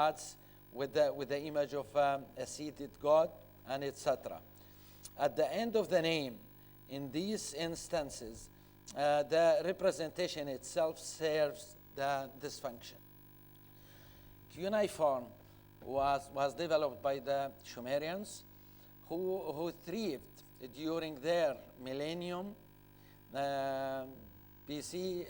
gods with the image of a seated god, and etc. At the end of the name, in these instances, the representation itself serves this function. Cuneiform was developed by the Sumerians, who thrived during their millennium BC.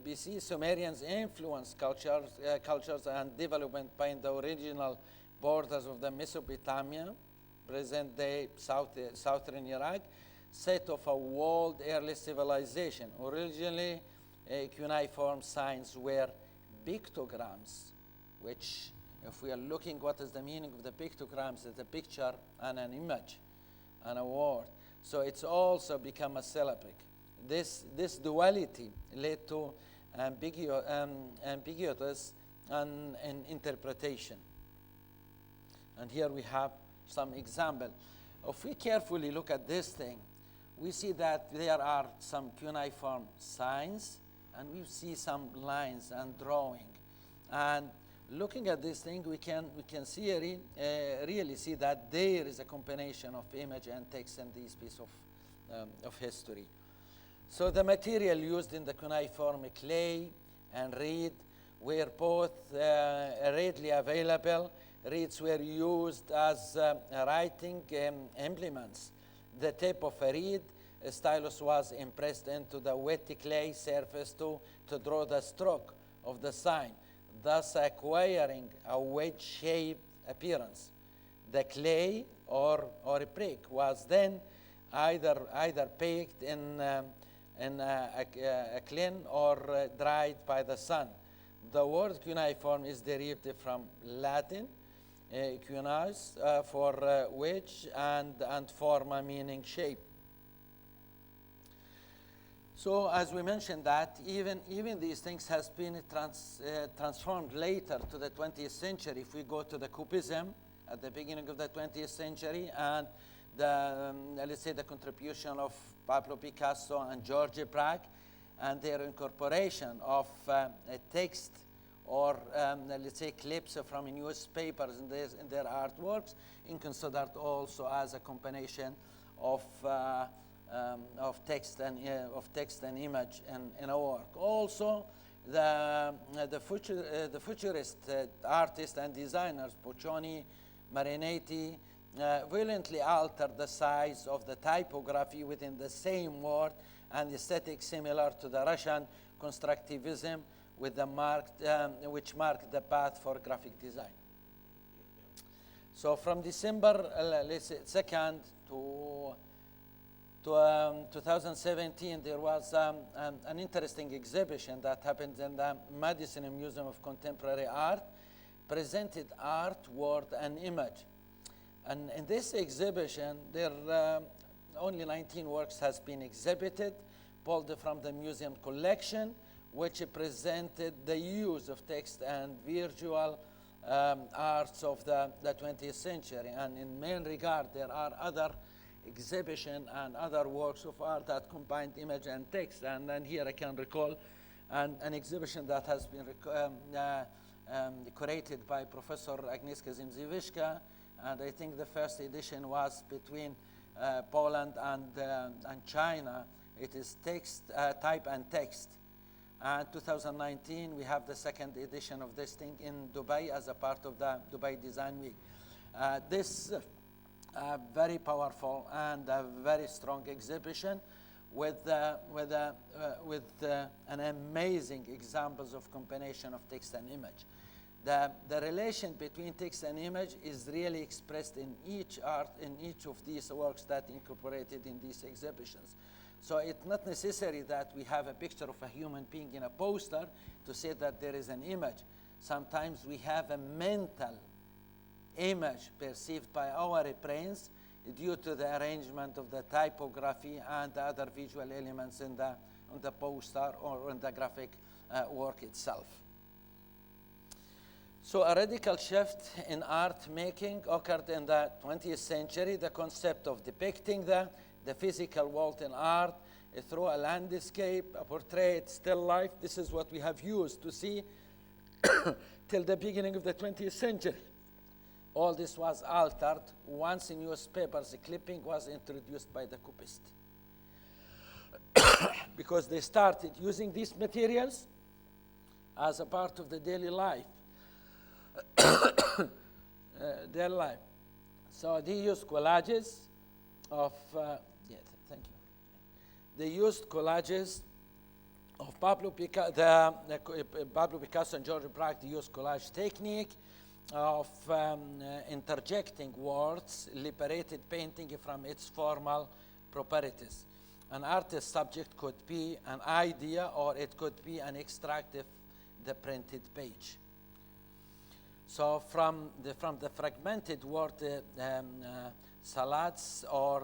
BC Sumerians influenced cultures and development by the original borders of the Mesopotamia, present-day southern Iraq, set of a walled early civilization. Originally, cuneiform signs were pictograms, which, if we are looking what is the meaning of the pictograms, it's a picture and an image and a word. So it's also become a syllabic. This duality led to ambiguous and interpretation. And here we have some example. If we carefully look at this thing, we see that there are some cuneiform signs, and we see some lines and drawing. And looking at this thing, we can see really see that there is a combination of image and text in this piece of history. So the material used in the cuneiform, clay and reed, were both readily available. Reeds were used as writing implements. The tip of a reed stylus was impressed into the wet clay surface to draw the stroke of the sign, thus acquiring a wedge-shaped appearance. The clay or brick was then either baked in a kiln or dried by the sun. The word cuneiform is derived from Latin cuneus for wedge and forma meaning shape. So as we mentioned that even these things has been transformed later to the 20th century. If we go to the Cubism at the beginning of the 20th century and let's say the contribution of Pablo Picasso and George Braque and their incorporation of a text or let's say clips from newspapers in their artworks, and considered also as a combination of text and image in a work. Also, the futurist artists and designers, Boccioni, Marinetti, violently altered the size of the typography within the same word and aesthetic similar to the Russian constructivism, with the which marked the path for graphic design. So from December 2nd to 2017, there was an interesting exhibition that happened in the Madison Museum of Contemporary Art, presented art, word, and image. And in this exhibition, there only 19 works has been exhibited, pulled from the museum collection, which presented the use of text and visual arts of the 20th century. And in main regard, there are other exhibition and other works of art that combined image and text. And then here I can recall an exhibition that has been curated by Professor Agnieszka Zimziewicz, and I think the first edition was between Poland and China. It is text, type and text. And 2019, we have the second edition of this thing in Dubai as a part of the Dubai Design Week. This very powerful and a very strong exhibition with an amazing examples of combination of text and image. The relation between text and image is really expressed in each art, in each of these works that incorporated in these exhibitions. So it's not necessary that we have a picture of a human being in a poster to say that there is an image. Sometimes we have a mental image perceived by our brains due to the arrangement of the typography and the other visual elements on the poster or in the graphic work itself. So a radical shift in art making occurred in the 20th century. The concept of depicting the physical world in art through a landscape, a portrait, still life. This is what we have used to see till the beginning of the 20th century. All this was altered once a newspaper's clipping was introduced by the copyist. Because they started using these materials as a part of the daily life. Their life. So they used collages of, thank you. They used collages of Pablo Picasso and George Braque. They used collage technique of interjecting words, liberated painting from its formal properties. An artist's subject could be an idea, or it could be an extract of the printed page. So from the fragmented word salads or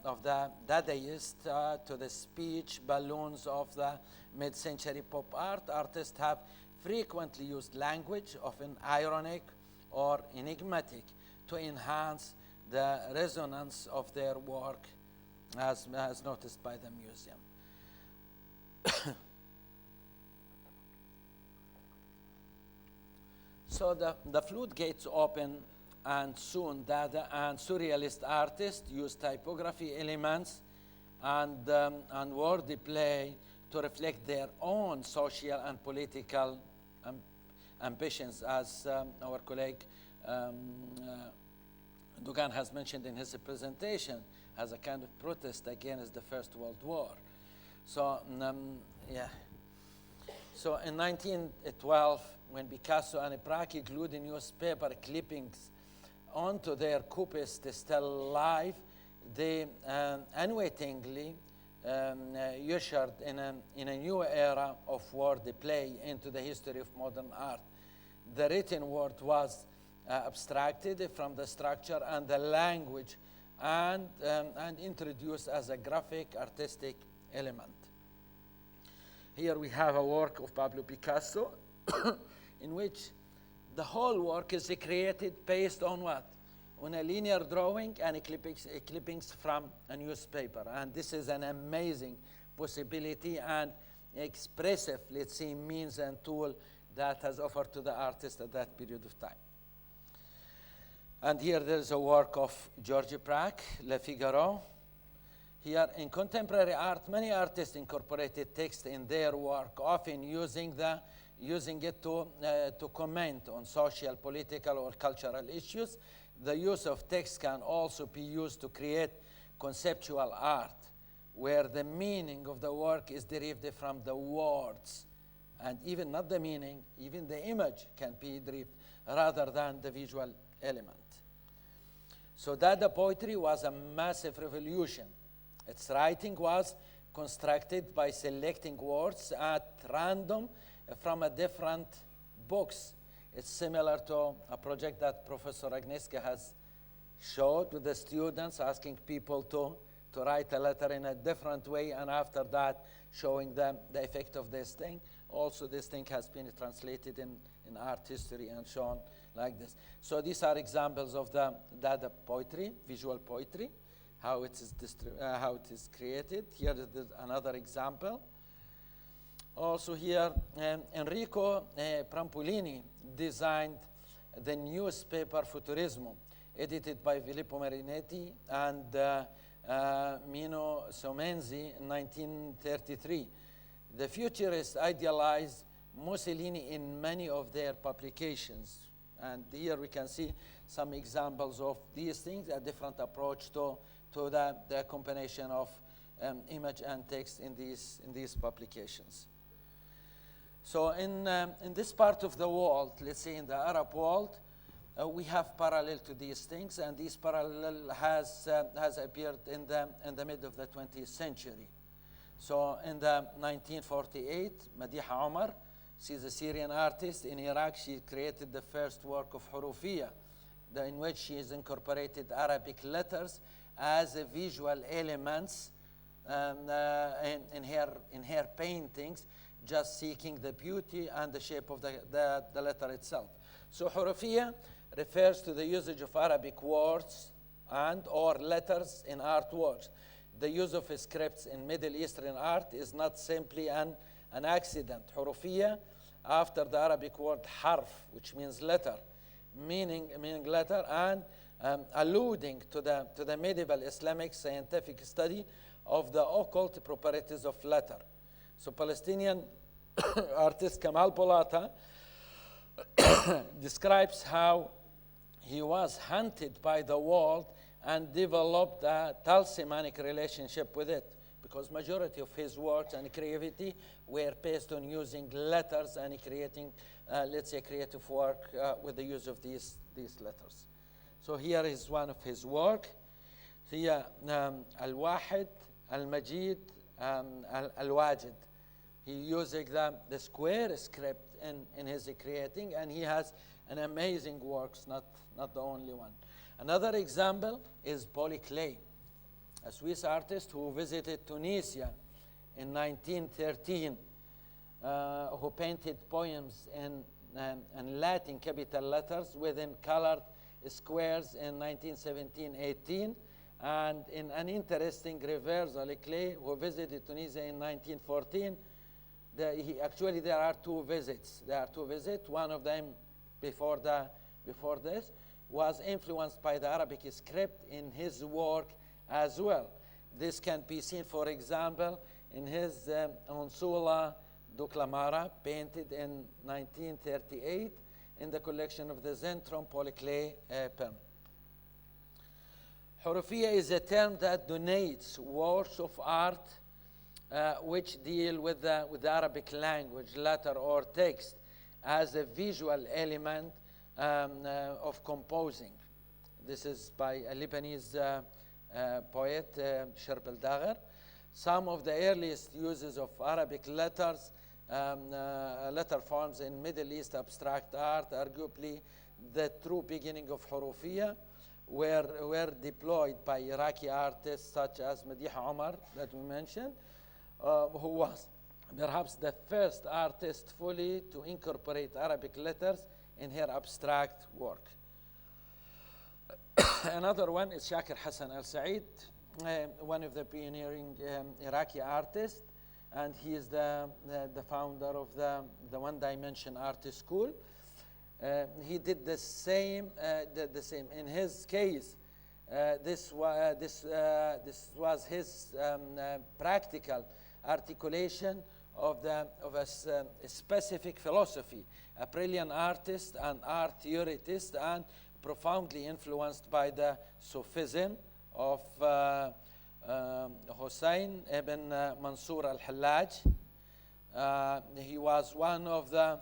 of the Dadaist to the speech balloons of the mid-century pop art, artists have frequently used language, often ironic or enigmatic, to enhance the resonance of their work, as noticed by the museum. So the floodgates open, and soon Dada and Surrealist artists use typography elements and wordplay to reflect their own social and political ambitions, as our colleague Dugan has mentioned in his presentation, as a kind of protest against the First World War. So, So in 1912, when Picasso and Braque glued the newspaper clippings onto their copyist still life, they unwittingly ushered in a new era of wordplay into the history of modern art. The written word was abstracted from the structure and the language and introduced as a graphic artistic element. Here we have a work of Pablo Picasso in which the whole work is created based on what? On a linear drawing and clippings from a newspaper. And this is an amazing possibility and expressive, let's say, means and tool that has offered to the artist at that period of time. And here there's a work of George Braque, Le Figaro. Here in contemporary art, many artists incorporated text in their work, often using it to comment on social, political, or cultural issues. The use of text can also be used to create conceptual art, where the meaning of the work is derived from the words. And even not the meaning, even the image can be derived rather than the visual element. So Dada poetry was a massive revolution. Its writing was constructed by selecting words at random from a different books. It's similar to a project that Professor Agnieszka has showed with the students, asking people to write a letter in a different way, and after that showing them the effect of this thing. Also, this thing has been translated in art history and shown like this. So these are examples of the Dada poetry, visual poetry, how it is created. Here is another example. Also here, Enrico Prampolini designed the newspaper Futurismo, edited by Filippo Marinetti and Mino Somenzi in 1933. The futurists idealized Mussolini in many of their publications. And here we can see some examples of these things, a different approach to the combination of image and text in these publications. So in this part of the world, let's say in the Arab world, we have parallel to these things, and this parallel has appeared in the mid of the 20th century. So in the 1948, Madiha Omar, she's a Syrian artist in Iraq. She created the first work of Hurufiyya, in which she has incorporated Arabic letters as a visual elements in her paintings, just seeking the beauty and the shape of the letter itself. So Hurufiyya refers to the usage of Arabic words and or letters in artworks. The use of scripts in Middle Eastern art is not simply an accident. Hurufiyya after the Arabic word harf, which means letter, meaning letter, and alluding to the medieval Islamic scientific study of the occult properties of letter. So Palestinian artist Kamal Bolata describes how he was hunted by the world and developed a talismanic relationship with it, because majority of his works and creativity were based on using letters and creating, let's say, creative work with the use of these letters. So here is one of his work. هي الواحد المجيد الواجد. He using the square script in his creating, and he has an amazing works, not the only one. Another example is Paul Klee, a Swiss artist who visited Tunisia in 1913, who painted poems in Latin capital letters within colored squares in 1917-18, and in an interesting reversal, Klee, who visited Tunisia in 1914, actually there are two visits. One of them before this was influenced by the Arabic script in his work as well. This can be seen, for example, in his Onsula Duclamara, painted in 1938 in the collection of the Zentrum Paul Klee pen. Hurufiyya is a term that donates works of art which deal with the Arabic language, letter or text, as a visual element of composing. This is by a Lebanese poet, Sherb el-Dagher. Some of the earliest uses of Arabic letters, letter forms in Middle East abstract art, arguably the true beginning of Hurufiyya, were deployed by Iraqi artists such as Madiha Omar, that we mentioned, who was perhaps the first artist fully to incorporate Arabic letters in her abstract work. Another one is Shakir Hassan al-Said, one of the pioneering Iraqi artists, and he is the founder of the one-dimension art school. He did the same. In his case, this was his practical articulation of a specific philosophy. A brilliant artist and art theorist, and profoundly influenced by the Sufism of Hussein ibn Mansur al-Hallaj. He was one of the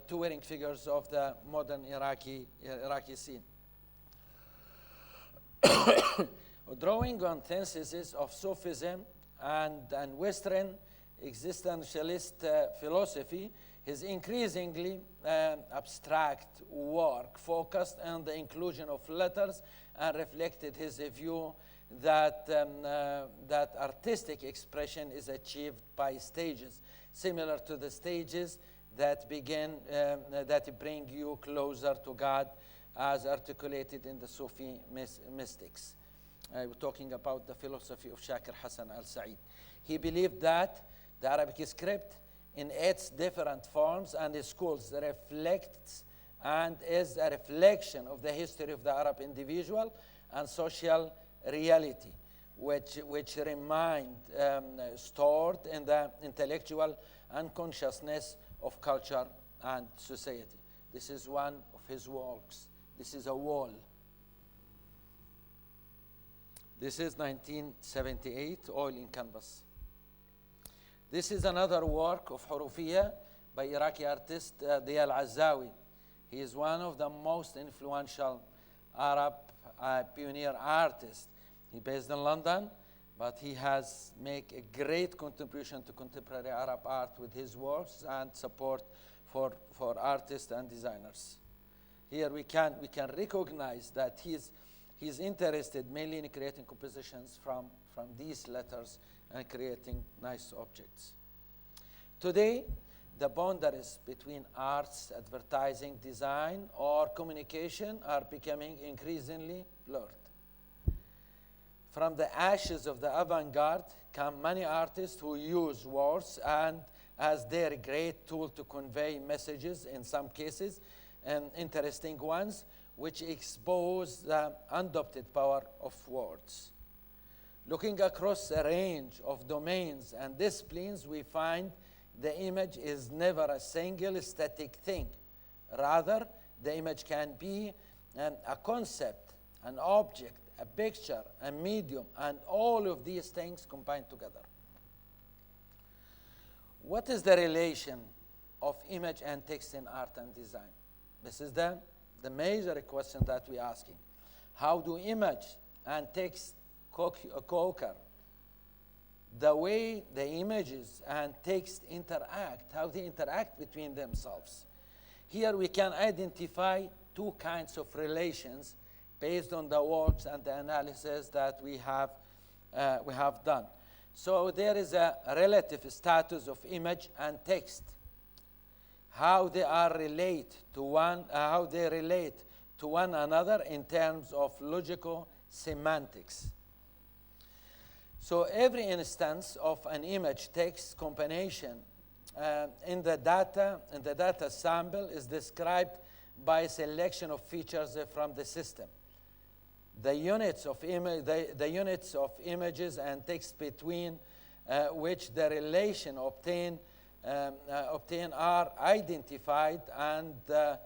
towering figures of the modern Iraqi scene. Drawing on synthesis of Sufism and Western existentialist philosophy, his increasingly abstract work focused on the inclusion of letters and reflected his view that artistic expression is achieved by stages, similar to the stages that bring you closer to God, as articulated in the Sufi mystics. We're talking about the philosophy of Shakir Hassan al-Said. He believed that the Arabic script, in its different forms and schools, reflects and is a reflection of the history of the Arab individual and social reality, which remained stored in the intellectual unconsciousness of culture and society. This is one of his works. This is a wall. This is 1978, oil in canvas. This is another work of Hurufiyya by Iraqi artist Diya al-Azzawi. He is one of the most influential Arab pioneer artists. He's based in London, but he has made a great contribution to contemporary Arab art with his works and support for artists and designers. Here we can recognize that he's interested mainly in creating compositions from these letters and creating nice objects. Today, the boundaries between arts, advertising, design, or communication are becoming increasingly blurred. From the ashes of the avant-garde come many artists who use words and as their great tool to convey messages in some cases, and interesting ones, which expose the undoubted power of words. Looking across a range of domains and disciplines, we find the image is never a single static thing. Rather, the image can be a concept, an object, a picture, a medium, and all of these things combined together. What is the relation of image and text in art and design? This is the major question that we're asking. How do image and text co-occur? The way the images and text interact, how they interact between themselves. Here we can identify two kinds of relations based on the works and the analysis that we have done. So there is a relative status of image and text. How they relate to one another in terms of logical semantics. So every instance of an image-text combination in the data sample is described by a selection of features from the system. The units of images and text between which the relation obtained are identified, and the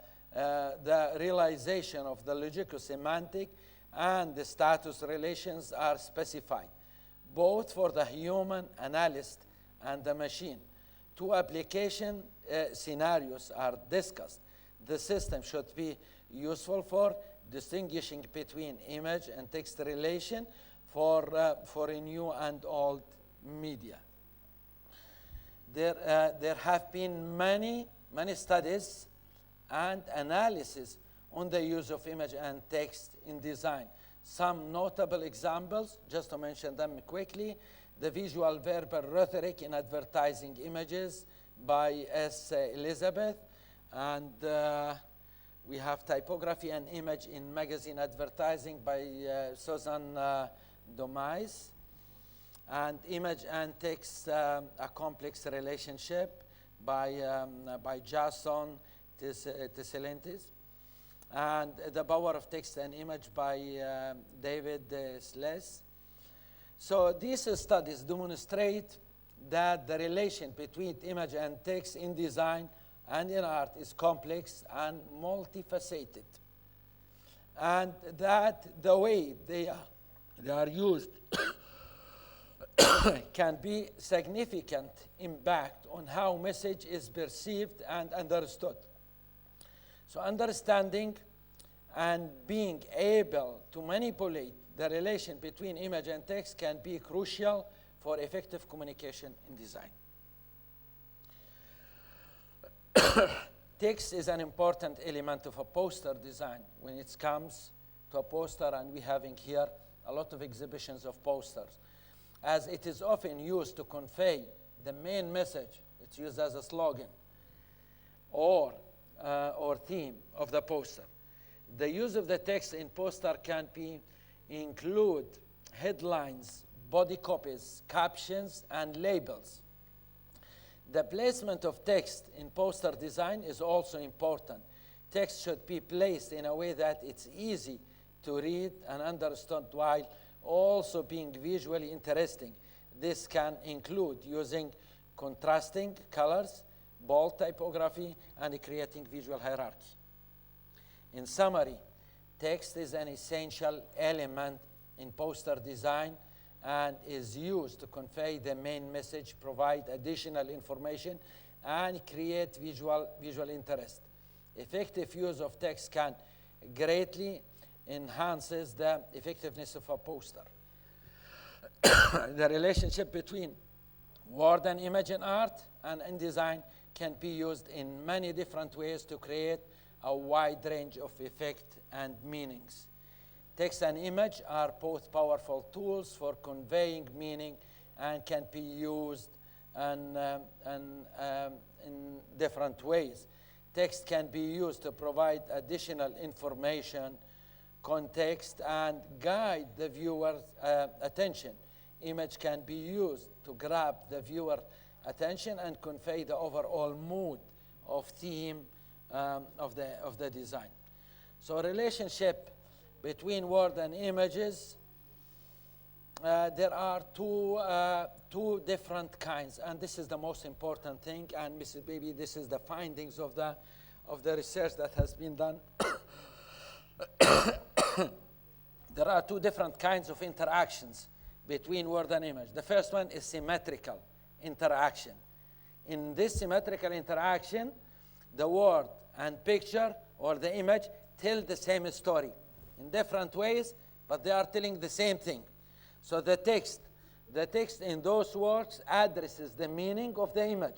realization of the logical semantic and the status relations are specified, both for the human analyst and the machine. Two application scenarios are discussed. The system should be useful for distinguishing between image and text relation for a new and old media. There have been many studies and analysis on the use of image and text in design. Some notable examples, just to mention them quickly: the visual verbal rhetoric in advertising images by S. Elizabeth, and we have typography and image in magazine advertising by Susan Domise, and image and text, a complex relationship by Jason Tesselentis, and the power of text and image by David Sless. So these studies demonstrate that the relation between image and text in design and in art is complex and multifaceted, and that the way they are used can be significant impact on how message is perceived and understood. So understanding and being able to manipulate the relation between image and text can be crucial for effective communication in design. Text is an important element of a poster design when it comes to a poster, and we're having here a lot of exhibitions of posters, as it is often used to convey the main message. It's used as a slogan or theme of the poster. The use of the text in poster can include headlines, body copies, captions, and labels. The placement of text in poster design is also important. Text should be placed in a way that it's easy to read and understand while also being visually interesting. This can include using contrasting colors, bold typography, and creating visual hierarchy. In summary, text is an essential element in poster design and is used to convey the main message, provide additional information, and create visual interest. Effective use of text can greatly enhances the effectiveness of a poster. The relationship between word and image in art and in design can be used in many different ways to create a wide range of effect and meanings. Text and image are both powerful tools for conveying meaning and can be used in different ways. Text can be used to provide additional information, context, and guide the viewer's attention. Image can be used to grab the viewer attention and convey the overall mood of theme of the design. So relationship between word and images, there are two different kinds, and this is the most important thing, and maybe this is the findings of the research that has been done. There are two different kinds of interactions between word and image. The first one is symmetrical interaction. In this symmetrical interaction, the word and picture or the image tell the same story in different ways, but they are telling the same thing. So the text in those words addresses the meaning of the image.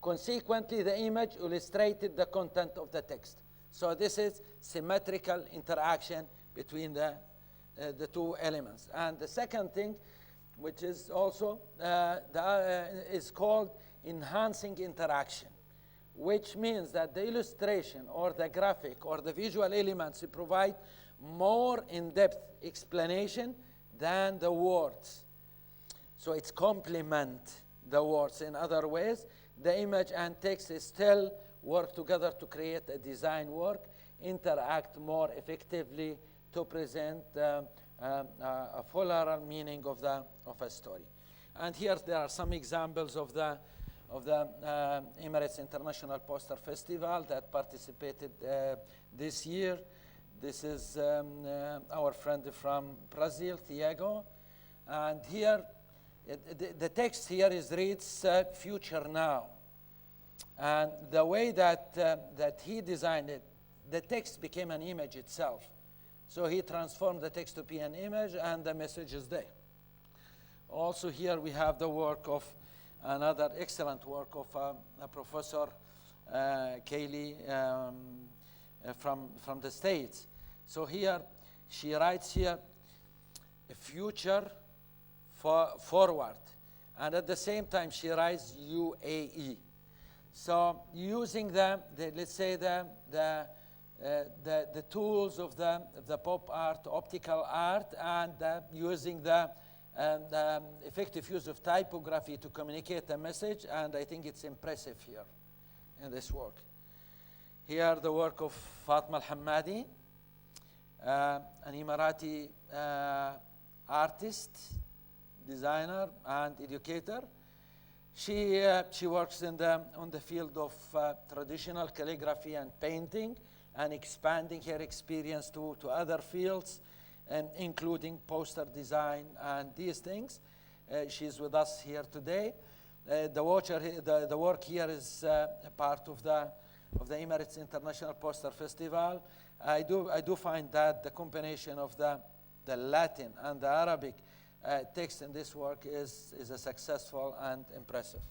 Consequently, the image illustrated the content of the text. So this is symmetrical interaction between the two elements. And the second thing, which is also is called enhancing interaction, which means that the illustration or the graphic or the visual elements provide more in-depth explanation than the words. So it's complement the words. In other ways, the image and text still work together to create a design work, interact more effectively to present a fuller meaning of a story. And here there are some examples of the Emirates International Poster Festival that participated this year. This is our friend from Brazil, Tiago. And here, the text here reads future now. And the way that he designed it, the text became an image itself. So he transformed the text to be an image, and the message is there. Also here we have the work of another excellent work of a Professor Kaylee from the States. So here, she writes here, a future forward. And at the same time, she writes UAE. So using let's say the tools of the pop art, optical art, and using the effective use of typography to communicate a message, and I think it's impressive here in this work. Here the work of Fatma Al-Hammadi, an Emirati artist, designer, and educator. She works on the field of traditional calligraphy and painting, and expanding her experience to other fields, and including poster design and these things. She's with us here today. The work here is a part of the Emirates International Poster Festival. I do find that the combination of the Latin and the Arabic text in this work is a successful and impressive.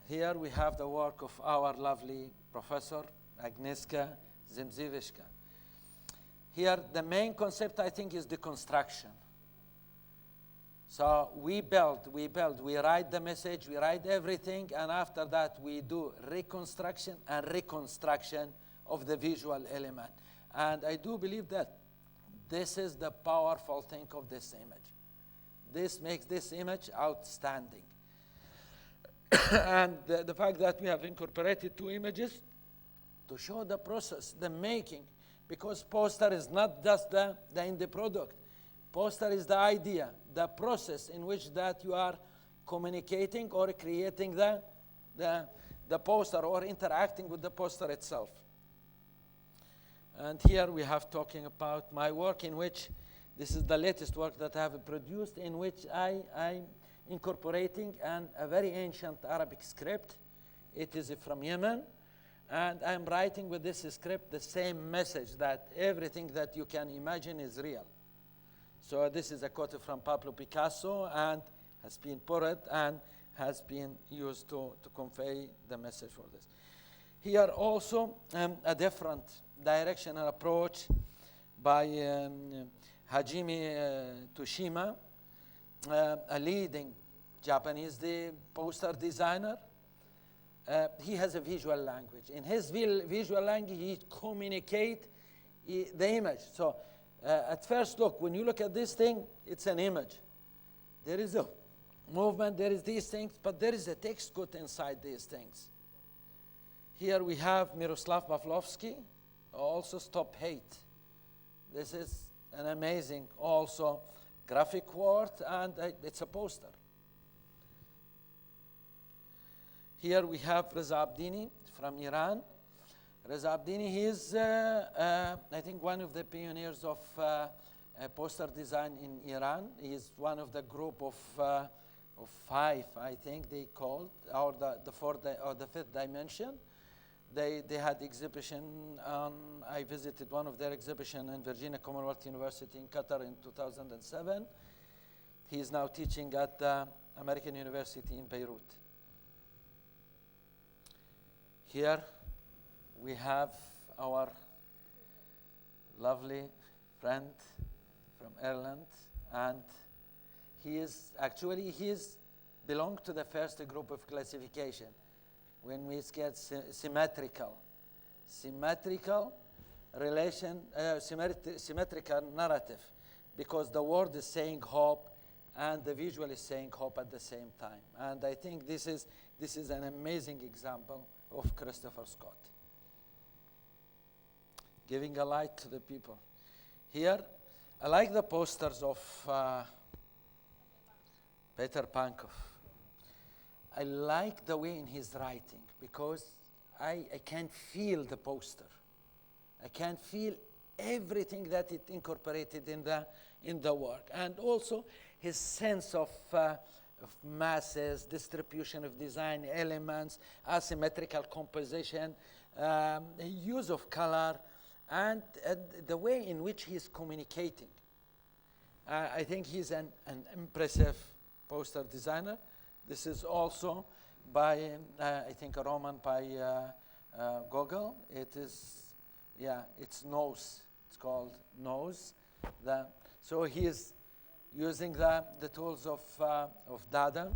Here we have the work of our lovely Professor Agnieszka Zemziewicz. Here the main concept, I think, is deconstruction. So we write the message, we write everything, and after that we do reconstruction and reconstruction of the visual element. And I do believe that this is the powerful thing of this image. This makes this image outstanding. And the fact that we have incorporated two images to show the process, the making, because poster is not just the end product. Poster is the idea, the process in which that you are communicating or creating the poster or interacting with the poster itself. And here we have talking about my work, in which this is the latest work that I have produced, in which I'm incorporating a very ancient Arabic script. It is from Yemen. And I'm writing with this script the same message, that everything that you can imagine is real. So this is a quote from Pablo Picasso, and has been put and has been used to convey the message for this. Here also a different direction and approach by Hajime Toshima, a leading Japanese poster designer. He has a visual language. In his visual language, he communicates the image. So at first look, when you look at this thing, it's an image. There is a movement, there is these things, but there is a text code inside these things. Here we have Miroslav Pavlovsky, also Stop Hate. This is an amazing also graphic word, and it's a poster. Here we have Reza Abdini from Iran. Reza Abdini, he is, I think, one of the pioneers of poster design in Iran. He is one of the group of 5, I think they called, or the fourth or the fifth dimension. They had exhibition. I visited one of their exhibition in Virginia Commonwealth University in Qatar in 2007. He is now teaching at the American University in Beirut. Here we have our lovely friend from Ireland, and he belong to the first group of classification when we get symmetrical relation, symmetrical narrative, because the word is saying hope and the visual is saying hope at the same time. And I think this is an amazing example of Christopher Scott, giving a light to the people. Here, I like the posters of Peter Pankov. I like the way in his writing, because I can feel the poster. I can feel everything that it incorporated in the work, and also his sense of masses, distribution of design elements, asymmetrical composition, use of color, and the way in which he's communicating. I think he's an impressive poster designer. This is also by, I think, a Roman by Gogol. It is, it's Nose. It's called Nose. So he is using the tools of Dada.